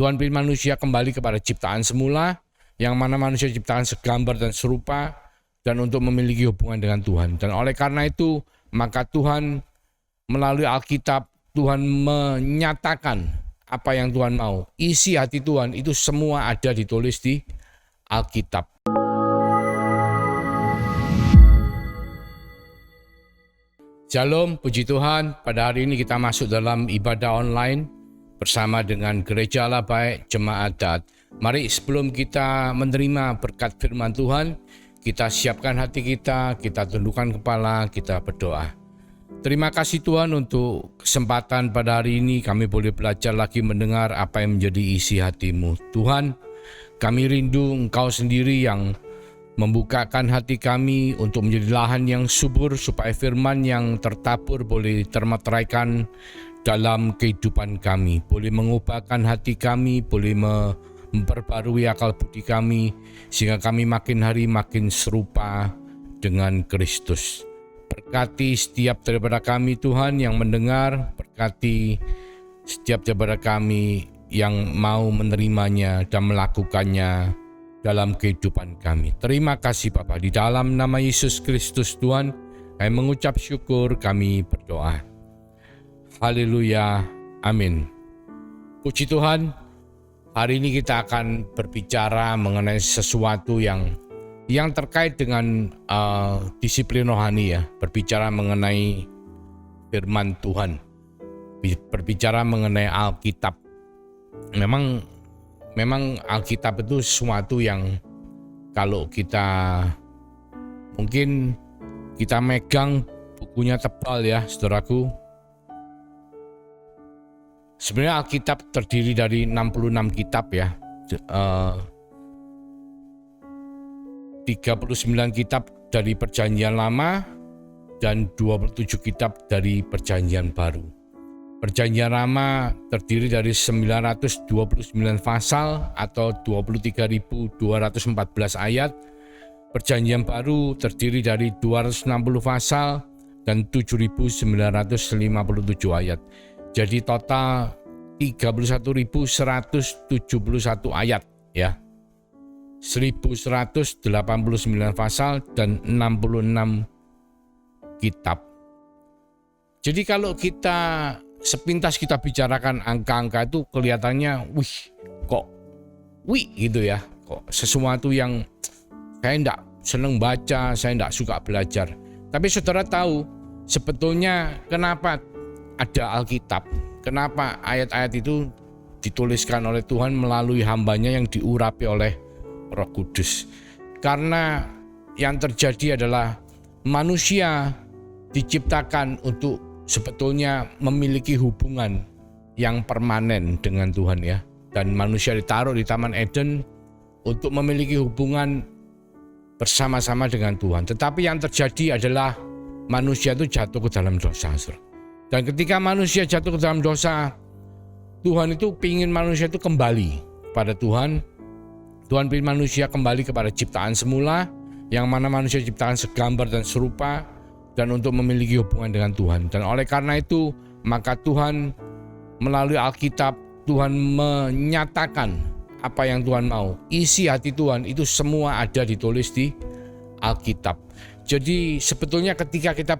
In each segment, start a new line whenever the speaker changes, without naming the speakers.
Tuhan pilih manusia kembali kepada ciptaan semula, yang mana manusia diciptakan segambar dan serupa, dan untuk memiliki hubungan dengan Tuhan. Dan oleh karena itu, maka Tuhan melalui Alkitab, Tuhan menyatakan apa yang Tuhan mau. Isi hati Tuhan itu semua ada ditulis di Alkitab. Shalom, puji Tuhan. Pada hari ini kita masuk dalam ibadah online bersama dengan Gereja Allah Baik Jemaat Dat. Mari sebelum kita menerima berkat firman Tuhan, kita siapkan hati kita tundukkan kepala, kita berdoa. Terima kasih Tuhan untuk kesempatan pada hari ini kami boleh belajar lagi mendengar apa yang menjadi isi hati-Mu. Tuhan, kami rindu Engkau sendiri yang membukakan hati kami untuk menjadi lahan yang subur supaya firman yang tertabur boleh termeteraikan dalam kehidupan kami, boleh mengubahkan hati kami, boleh memperbarui akal budi kami, sehingga kami makin hari makin serupa dengan Kristus. Berkati setiap daripada kami Tuhan yang mendengar, berkati setiap daripada kami yang mau menerimanya dan melakukannya dalam kehidupan kami. Terima kasih Bapa, di dalam nama Yesus Kristus Tuhan, kami mengucap syukur, kami berdoa. Haleluya, amin. Puji Tuhan, hari ini kita akan berbicara mengenai sesuatu yang terkait dengan disiplin rohani ya, berbicara mengenai firman Tuhan, berbicara mengenai Alkitab. Memang Alkitab itu sesuatu yang kalau kita mungkin kita megang bukunya tebal ya saudaraku. Sebenarnya Alkitab terdiri dari 66 kitab ya. 39 kitab dari Perjanjian Lama dan 27 kitab dari Perjanjian Baru. Perjanjian Lama terdiri dari 929 pasal atau 23.214 ayat. Perjanjian Baru terdiri dari 260 pasal dan 7.957 ayat. Jadi total 31.171 ayat ya. 1.189 pasal dan 66 kitab. Jadi kalau kita sepintas kita bicarakan angka-angka itu kelihatannya gitu ya. Kok sesuatu yang saya enggak senang baca, saya enggak suka belajar. Tapi saudara tahu sebetulnya kenapa ada Alkitab? Kenapa ayat-ayat itu dituliskan oleh Tuhan melalui hambanya yang diurapi oleh Roh Kudus? Karena yang terjadi adalah manusia diciptakan untuk sebetulnya memiliki hubungan yang permanen dengan Tuhan ya. Dan manusia ditaruh di Taman Eden untuk memiliki hubungan bersama-sama dengan Tuhan. Tetapi yang terjadi adalah manusia itu jatuh ke dalam dosa. Dan ketika manusia jatuh ke dalam dosa, Tuhan itu ingin manusia itu kembali pada Tuhan. Tuhan pilih manusia kembali kepada ciptaan semula, yang mana manusia diciptakan segambar dan serupa, dan untuk memiliki hubungan dengan Tuhan. Dan oleh karena itu, maka Tuhan melalui Alkitab, Tuhan menyatakan apa yang Tuhan mau. Isi hati Tuhan itu semua ada ditulis di Alkitab. Jadi sebetulnya ketika kita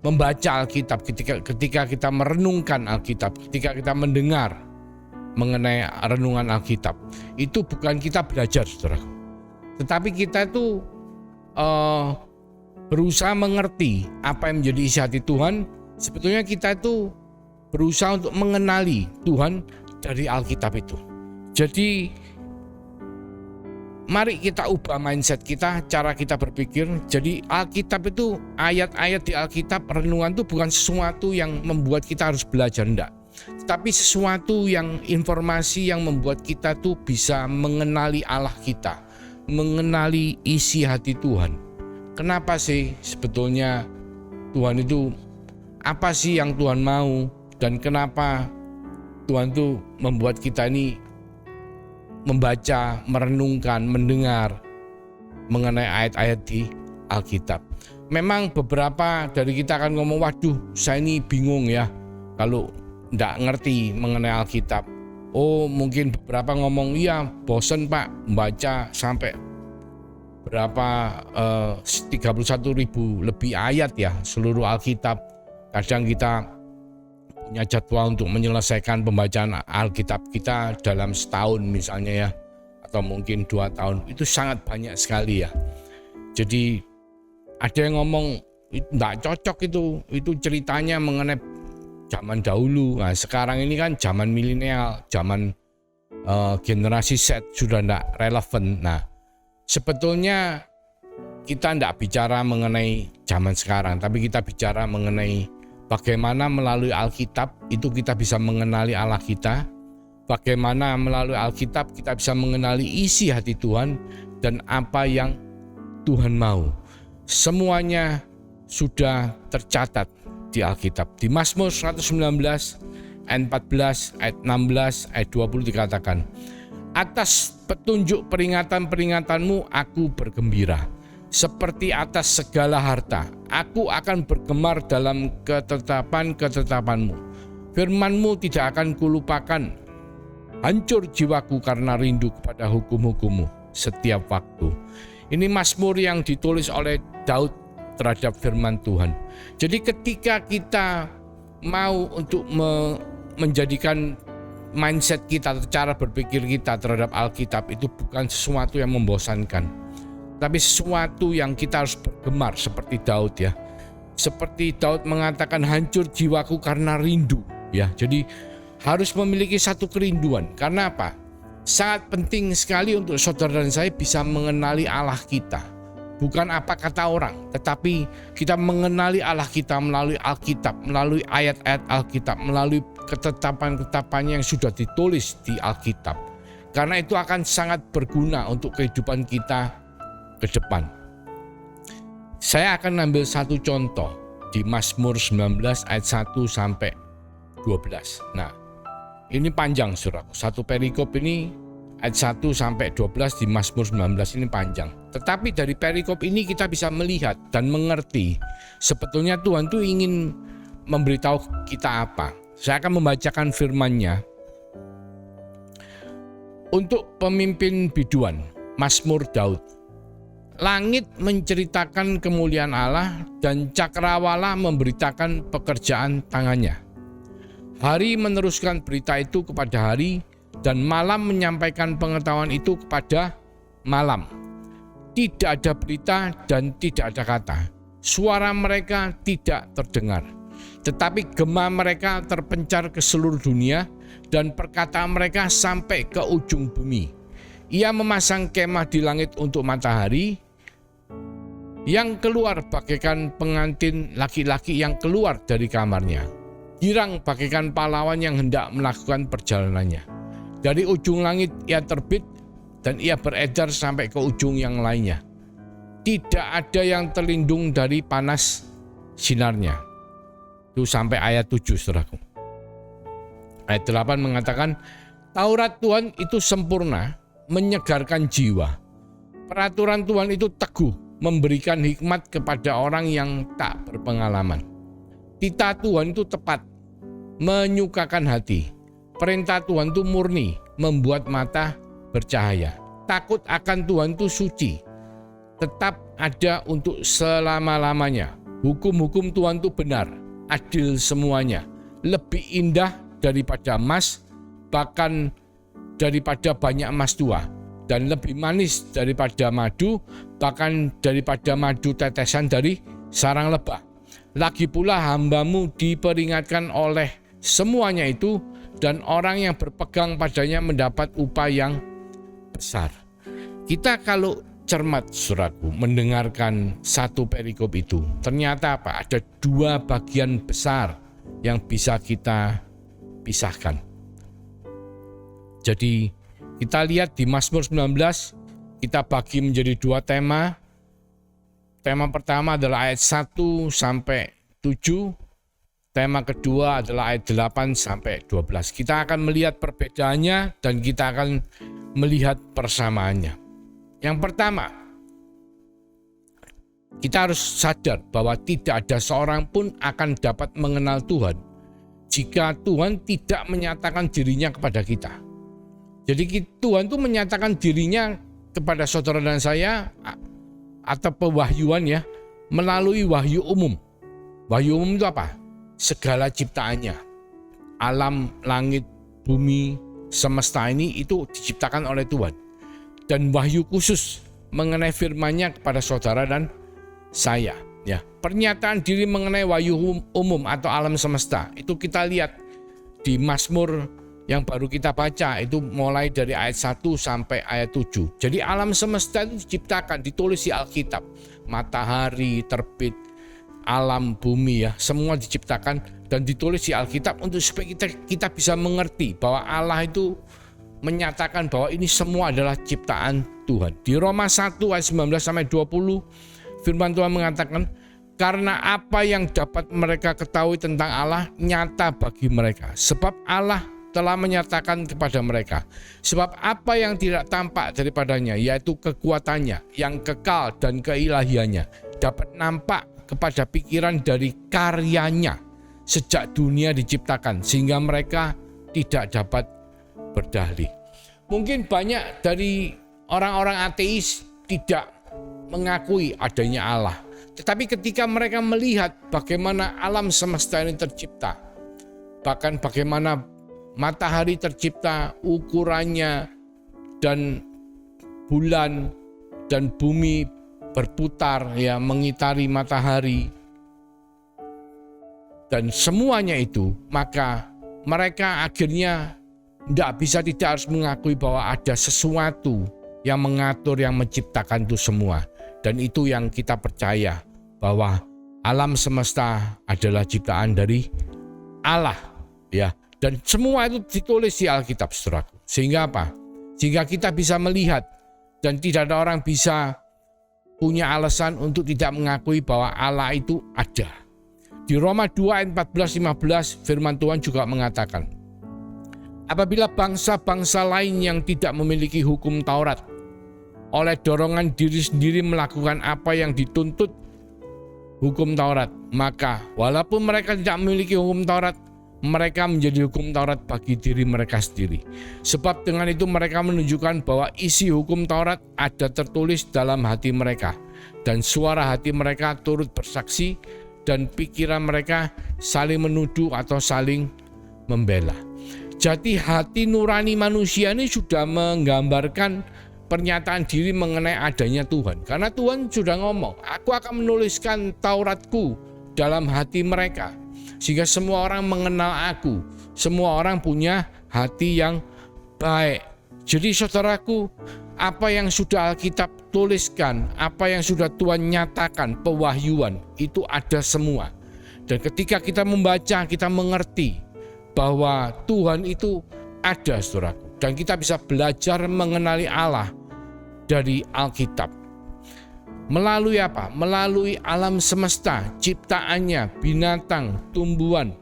membaca Alkitab, ketika kita merenungkan Alkitab, ketika kita mendengar mengenai renungan Alkitab, itu bukan kita belajar saudara, tetapi kita itu berusaha mengerti apa yang menjadi isi hati Tuhan. Sebetulnya kita itu berusaha untuk mengenali Tuhan dari Alkitab itu. Jadi mari kita ubah mindset kita, cara kita berpikir. Jadi Alkitab itu, ayat-ayat di Alkitab, renungan itu bukan sesuatu yang membuat kita harus belajar, enggak. Tapi sesuatu yang informasi yang membuat kita tuh bisa mengenali Allah kita, mengenali isi hati Tuhan. Kenapa sih sebetulnya Tuhan itu, apa sih yang Tuhan mau, dan kenapa Tuhan tuh membuat kita ini membaca, merenungkan, mendengar mengenai ayat-ayat di Alkitab. Memang beberapa dari kita akan ngomong, waduh saya ini bingung ya kalau enggak ngerti mengenai Alkitab. Oh, mungkin beberapa ngomong, iya bosen Pak membaca sampai berapa 31.000 lebih ayat ya seluruh Alkitab. Kadang kita punya jadwal untuk menyelesaikan pembacaan Alkitab kita dalam setahun misalnya ya, atau mungkin 2 tahun. Itu sangat banyak sekali ya. Jadi ada yang ngomong nggak cocok itu ceritanya mengenai zaman dahulu. Nah, sekarang ini kan zaman milenial, zaman generasi Z sudah tidak relevan. Nah, sebetulnya kita tidak bicara mengenai zaman sekarang, tapi kita bicara mengenai bagaimana melalui Alkitab itu kita bisa mengenali Allah kita, bagaimana melalui Alkitab kita bisa mengenali isi hati Tuhan dan apa yang Tuhan mau. Semuanya sudah tercatat di Alkitab. Di Mazmur 119 ayat 14, ayat 16, ayat 20 dikatakan, atas petunjuk peringatan-peringatanmu aku bergembira, seperti atas segala harta. Aku akan bergemar dalam ketetapan-ketetapanmu. Firmanmu tidak akan kulupakan. Hancur jiwaku karena rindu kepada hukum-hukummu setiap waktu. Ini Mazmur yang ditulis oleh Daud terhadap firman Tuhan. Jadi ketika kita mau untuk menjadikan mindset kita, cara berpikir kita terhadap Alkitab itu bukan sesuatu yang membosankan, tapi sesuatu yang kita harus bergemar seperti Daud ya. Seperti Daud mengatakan, hancur jiwaku karena rindu ya. Jadi harus memiliki satu kerinduan. Karena apa? Sangat penting sekali untuk saudara dan saya bisa mengenali Allah kita. Bukan apa kata orang, tetapi kita mengenali Allah kita melalui Alkitab, melalui ayat-ayat Alkitab, melalui ketetapan-ketetapan yang sudah ditulis di Alkitab. Karena itu akan sangat berguna untuk kehidupan kita ke depan. Saya akan ambil satu contoh di Mazmur 19 ayat 1 sampai 12. Nah, ini panjang saudara. Satu perikop ini ayat 1 sampai 12 di Mazmur 19 ini panjang. Tetapi dari perikop ini kita bisa melihat dan mengerti sebetulnya Tuhan itu ingin memberitahu kita apa. Saya akan membacakan firman-Nya. Untuk pemimpin biduan, Mazmur Daud. Langit menceritakan kemuliaan Allah dan cakrawala memberitakan pekerjaan tangannya. Hari meneruskan berita itu kepada hari dan malam menyampaikan pengetahuan itu kepada malam. Tidak ada berita dan tidak ada kata. Suara mereka tidak terdengar. Tetapi gema mereka terpencar ke seluruh dunia dan perkataan mereka sampai ke ujung bumi. Ia memasang kemah di langit untuk matahari yang keluar bagaikan pengantin laki-laki yang keluar dari kamarnya. Girang bagaikan pahlawan yang hendak melakukan perjalanannya. Dari ujung langit ia terbit dan ia beredar sampai ke ujung yang lainnya. Tidak ada yang terlindung dari panas sinarnya. Itu sampai ayat 7 saudaraku. Ayat 8 mengatakan, Taurat Tuhan itu sempurna, menyegarkan jiwa. Peraturan Tuhan itu teguh, memberikan hikmat kepada orang yang tak berpengalaman. Titah Tuhan itu tepat, menyukakan hati. Perintah Tuhan itu murni, membuat mata bercahaya. Takut akan Tuhan itu suci, tetap ada untuk selama-lamanya. Hukum-hukum Tuhan itu benar, adil semuanya. Lebih indah daripada emas, bahkan daripada banyak emas tua. Dan lebih manis daripada madu, bahkan daripada madu tetesan dari sarang lebah. Lagi pula hambamu diperingatkan oleh semuanya itu, dan orang yang berpegang padanya mendapat upah yang besar. Kita kalau cermat saudaraku mendengarkan satu perikop itu, ternyata apa? Ada dua bagian besar yang bisa kita pisahkan. Jadi kita lihat di Mazmur 19, kita bagi menjadi dua tema. Tema pertama adalah ayat 1 sampai 7. Tema kedua adalah ayat 8 sampai 12. Kita akan melihat perbedaannya dan kita akan melihat persamaannya. Yang pertama, kita harus sadar bahwa tidak ada seorang pun akan dapat mengenal Tuhan jika Tuhan tidak menyatakan dirinya kepada kita. Jadi Tuhan itu menyatakan dirinya kepada saudara dan saya atau pewahyuan ya, melalui wahyu umum. Wahyu umum itu apa? Segala ciptaannya, alam, langit, bumi, semesta ini itu diciptakan oleh Tuhan. Dan wahyu khusus mengenai firman-Nya kepada saudara dan saya. Ya, pernyataan diri mengenai wahyu umum atau alam semesta itu kita lihat di Mazmur yang baru kita baca, itu mulai dari ayat 1 sampai ayat 7. Jadi alam semesta itu diciptakan, ditulis di Alkitab. Matahari terbit, alam, bumi ya, semua diciptakan dan ditulis di Alkitab untuk supaya kita bisa mengerti bahwa Allah itu menyatakan bahwa ini semua adalah ciptaan Tuhan. Di Roma 1 ayat 19 sampai 20 firman Tuhan mengatakan, karena apa yang dapat mereka ketahui tentang Allah nyata bagi mereka, sebab Allah telah menyatakan kepada mereka. Sebab apa yang tidak tampak daripadanya, yaitu kekuatannya yang kekal dan keilahiannya, dapat nampak kepada pikiran dari karyanya sejak dunia diciptakan, sehingga mereka tidak dapat berdalih. Mungkin banyak dari orang-orang ateis tidak mengakui adanya Allah. Tetapi ketika mereka melihat bagaimana alam semesta ini tercipta, bahkan bagaimana matahari tercipta, ukurannya, dan bulan dan bumi berputar ya mengitari matahari, dan semuanya itu, maka mereka akhirnya tidak harus mengakui bahwa ada sesuatu yang mengatur, yang menciptakan itu semua. Dan itu yang kita percaya, bahwa alam semesta adalah ciptaan dari Allah ya. Dan semua itu ditulis di Alkitab, saudaraku. Sehingga apa? Sehingga kita bisa melihat dan tidak ada orang bisa punya alasan untuk tidak mengakui bahwa Allah itu ada. Di Roma 2 ayat 14-15 firman Tuhan juga mengatakan, apabila bangsa-bangsa lain yang tidak memiliki hukum Taurat oleh dorongan diri sendiri melakukan apa yang dituntut hukum Taurat, maka walaupun mereka tidak memiliki hukum Taurat, mereka menjadi hukum Taurat bagi diri mereka sendiri. Sebab dengan itu mereka menunjukkan bahwa isi hukum Taurat ada tertulis dalam hati mereka, dan suara hati mereka turut bersaksi, dan pikiran mereka saling menuduh atau saling membela. Jadi hati nurani manusia ini sudah menggambarkan pernyataan diri mengenai adanya Tuhan. Karena Tuhan sudah ngomong, aku akan menuliskan Tauratku dalam hati mereka, sehingga semua orang mengenal aku. Semua orang punya hati yang baik. Jadi saudaraku, apa yang sudah Alkitab tuliskan, apa yang sudah Tuhan nyatakan, pewahyuan, itu ada semua. Dan ketika kita membaca, kita mengerti bahwa Tuhan itu ada, saudaraku. Dan kita bisa belajar mengenali Allah dari Alkitab. Melalui apa? Melalui alam semesta, ciptaannya, binatang, tumbuhan,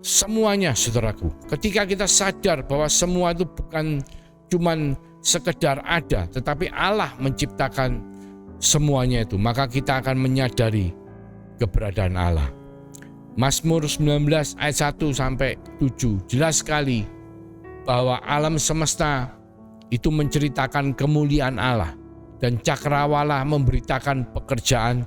semuanya, saudaraku. Ketika kita sadar bahwa semua itu bukan cuman sekedar ada, tetapi Allah menciptakan semuanya itu, maka kita akan menyadari keberadaan Allah. Mazmur 19 ayat 1 sampai 7 jelas sekali bahwa alam semesta itu menceritakan kemuliaan Allah, dan cakrawala memberitakan pekerjaan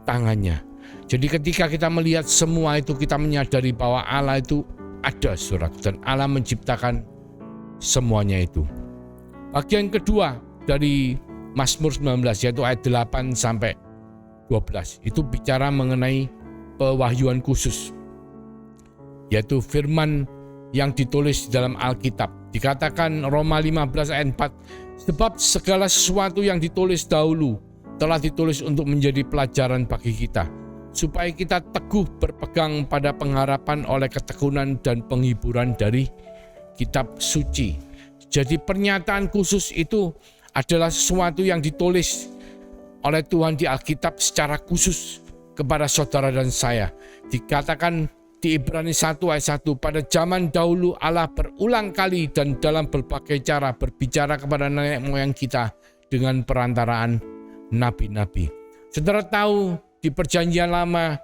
tangannya. Jadi ketika kita melihat semua itu, kita menyadari bahwa Allah itu ada, saudara, dan Allah menciptakan semuanya itu. Bagian kedua dari Mazmur 19 yaitu ayat 8 sampai 12 itu bicara mengenai pewahyuan khusus, yaitu firman yang ditulis di dalam Alkitab. Dikatakan Roma 15 ayat 4, sebab segala sesuatu yang ditulis dahulu telah ditulis untuk menjadi pelajaran bagi kita, supaya kita teguh berpegang pada pengharapan oleh ketekunan dan penghiburan dari kitab suci. Jadi pernyataan khusus itu adalah sesuatu yang ditulis oleh Tuhan di Alkitab secara khusus kepada saudara dan saya. Dikatakan di Ibrani 1 ayat 1, pada zaman dahulu Allah berulang kali dan dalam berbagai cara berbicara kepada nenek moyang kita dengan perantaraan nabi-nabi. Saudara tahu di perjanjian lama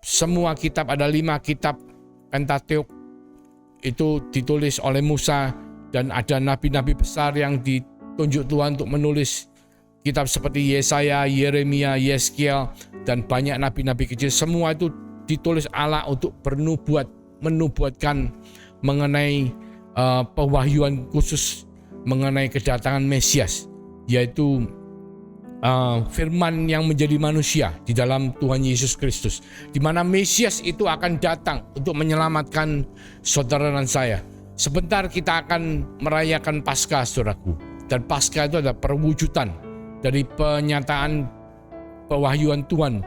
semua kitab, ada 5 kitab Pentateuk itu ditulis oleh Musa, dan ada nabi-nabi besar yang ditunjuk Tuhan untuk menulis kitab seperti Yesaya, Yeremia, Yeskiel, dan banyak nabi-nabi kecil. Semua itu ditulis Allah untuk menubuatkan mengenai pewahyuan khusus mengenai kedatangan Mesias, yaitu firman yang menjadi manusia di dalam Tuhan Yesus Kristus, di mana Mesias itu akan datang untuk menyelamatkan saudara dan saya. Sebentar kita akan merayakan Paskah, saudaraku, dan Paskah itu adalah perwujudan dari penyataan pewahyuan Tuhan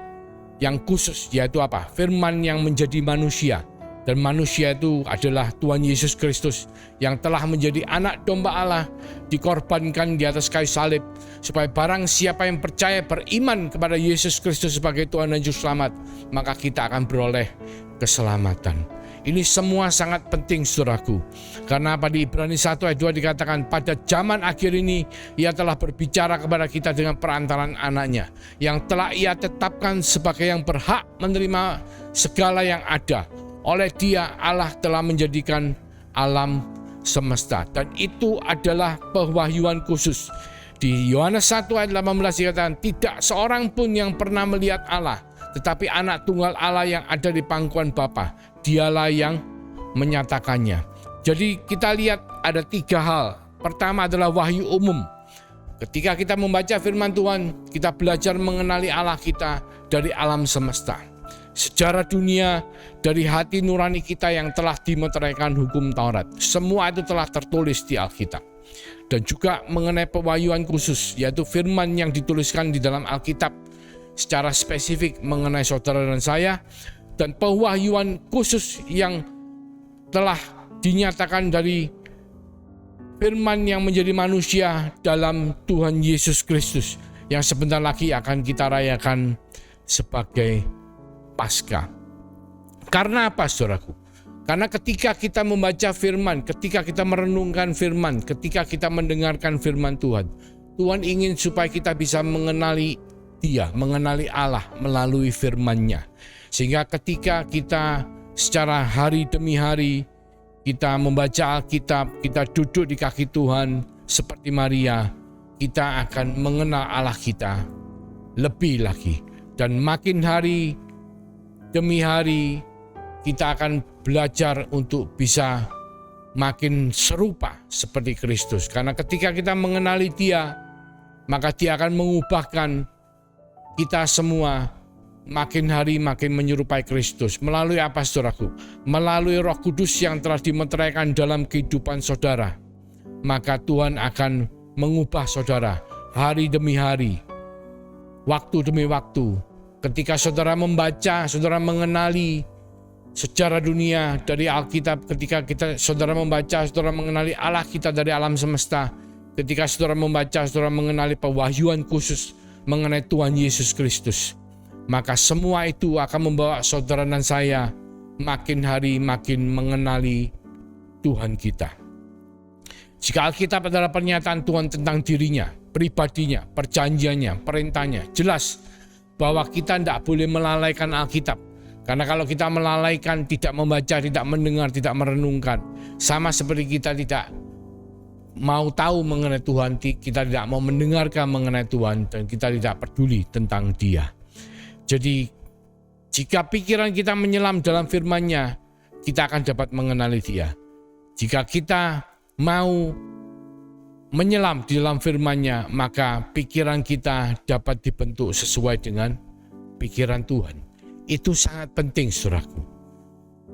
yang khusus, yaitu apa? Firman yang menjadi manusia. Dan manusia itu adalah Tuhan Yesus Kristus yang telah menjadi anak domba Allah, dikorbankan di atas kayu salib, supaya barang siapa yang percaya beriman kepada Yesus Kristus sebagai Tuhan dan Juru Selamat, maka kita akan beroleh keselamatan. Ini semua sangat penting, saudaraku, karena pada Ibrani 1 ayat 2 dikatakan, pada zaman akhir ini Ia telah berbicara kepada kita dengan perantaran anaknya, yang telah Ia tetapkan sebagai yang berhak menerima segala yang ada. Oleh Dia Allah telah menjadikan alam semesta, dan itu adalah pewahyuan khusus. Di Yohanes 1 ayat 18 dikatakan, tidak seorang pun yang pernah melihat Allah, tetapi anak tunggal Allah yang ada di pangkuan Bapa, Dialah yang menyatakannya. Jadi kita lihat ada 3 hal. Pertama adalah wahyu umum. Ketika kita membaca firman Tuhan, kita belajar mengenali Allah kita dari alam semesta, sejarah dunia, dari hati nurani kita yang telah dimeteraikan hukum Taurat. Semua itu telah tertulis di Alkitab. Dan juga mengenai pewahyuan khusus, yaitu firman yang dituliskan di dalam Alkitab secara spesifik mengenai saudara dan saya, dan pewahyuan khusus yang telah dinyatakan dari firman yang menjadi manusia dalam Tuhan Yesus Kristus, yang sebentar lagi akan kita rayakan sebagai Paskah. Karena apa, saudaraku? Karena ketika kita membaca firman, ketika kita merenungkan firman, ketika kita mendengarkan firman Tuhan, Tuhan ingin supaya kita bisa mengenali Dia, mengenali Allah melalui firman-Nya. Sehingga ketika kita secara hari demi hari kita membaca Alkitab, kita duduk di kaki Tuhan seperti Maria, kita akan mengenal Allah kita lebih lagi. Dan makin hari demi hari kita akan belajar untuk bisa makin serupa seperti Kristus. Karena ketika kita mengenali Dia, maka Dia akan mengubahkan kita semua makin hari makin menyerupai Kristus. Melalui apa, saudaraku? Melalui Roh Kudus yang telah dimeteraikan dalam kehidupan saudara. Maka Tuhan akan mengubah saudara hari demi hari, waktu demi waktu. Ketika saudara membaca, saudara mengenali sejarah dunia dari Alkitab. Ketika saudara membaca, saudara mengenali Allah kita dari alam semesta. Ketika saudara membaca, saudara mengenali pewahyuan khusus mengenai Tuhan Yesus Kristus. Maka semua itu akan membawa saudara dan saya makin hari makin mengenali Tuhan kita. Jika Alkitab adalah pernyataan Tuhan tentang dirinya, pribadinya, perjanjiannya, perintahnya, jelas bahwa kita tidak boleh melalaikan Alkitab. Karena kalau kita melalaikan, tidak membaca, tidak mendengar, tidak merenungkan, sama seperti kita tidak mau tahu mengenai Tuhan, kita tidak mau mendengarkan mengenai Tuhan, dan kita tidak peduli tentang Dia. Jadi jika pikiran kita menyelam dalam firman-Nya, kita akan dapat mengenali Dia. Jika kita mau menyelam di dalam firman-Nya, maka pikiran kita dapat dibentuk sesuai dengan pikiran Tuhan. Itu sangat penting, saudaraku.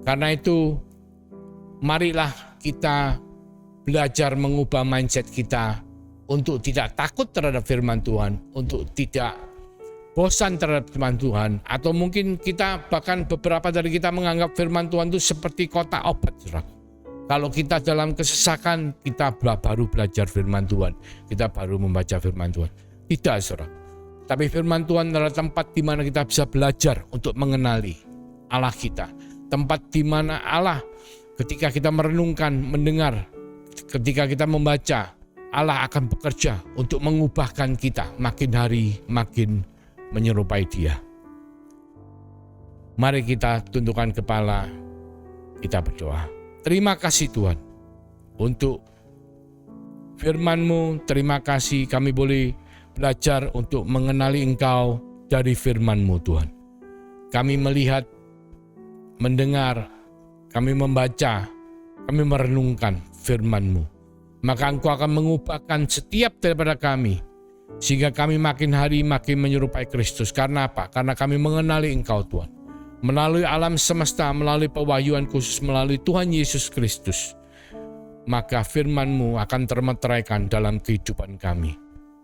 Karena itu, marilah kita belajar mengubah mindset kita untuk tidak takut terhadap firman Tuhan, untuk tidak bosan terhadap firman Tuhan, atau mungkin kita bahkan beberapa dari kita menganggap firman Tuhan itu seperti kotak obat, saudaraku. Kalau kita dalam kesesakan, kita baru belajar firman Tuhan, kita baru membaca firman Tuhan. Tidak, saudara. Tapi firman Tuhan adalah tempat di mana kita bisa belajar untuk mengenali Allah kita. Tempat di mana Allah, ketika kita merenungkan, mendengar, ketika kita membaca, Allah akan bekerja untuk mengubahkan kita makin hari makin menyerupai Dia. Mari kita tundukkan kepala, kita berdoa. Terima kasih Tuhan untuk firman-Mu. Terima kasih kami boleh belajar untuk mengenali Engkau dari firman-Mu Tuhan. Kami melihat, mendengar, kami membaca, kami merenungkan firman-Mu. Maka Engkau akan mengubahkan setiap daripada kami, sehingga kami makin hari makin menyerupai Kristus. Karena apa? Karena kami mengenali Engkau Tuhan. Melalui alam semesta, melalui pewahyuan khusus, melalui Tuhan Yesus Kristus. Maka firman-Mu akan termeteraikan dalam kehidupan kami.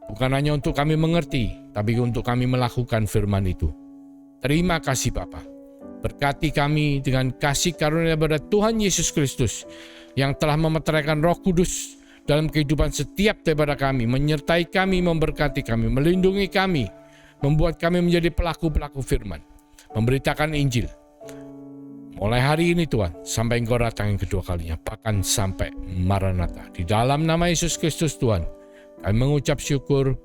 Bukan hanya untuk kami mengerti, tapi untuk kami melakukan firman itu. Terima kasih Bapa. Berkati kami dengan kasih karunia daripada Tuhan Yesus Kristus yang telah memeteraikan Roh Kudus dalam kehidupan setiap daripada kami, menyertai kami, memberkati kami, melindungi kami, membuat kami menjadi pelaku-pelaku firman, memberitakan Injil. Mulai hari ini Tuhan, sampai Engkau datang yang kedua kalinya, bahkan sampai Maranatha. Di dalam nama Yesus Kristus Tuhan, kami mengucap syukur,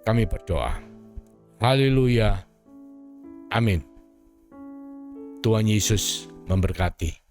kami berdoa. Haleluya. Amin. Tuhan Yesus memberkati.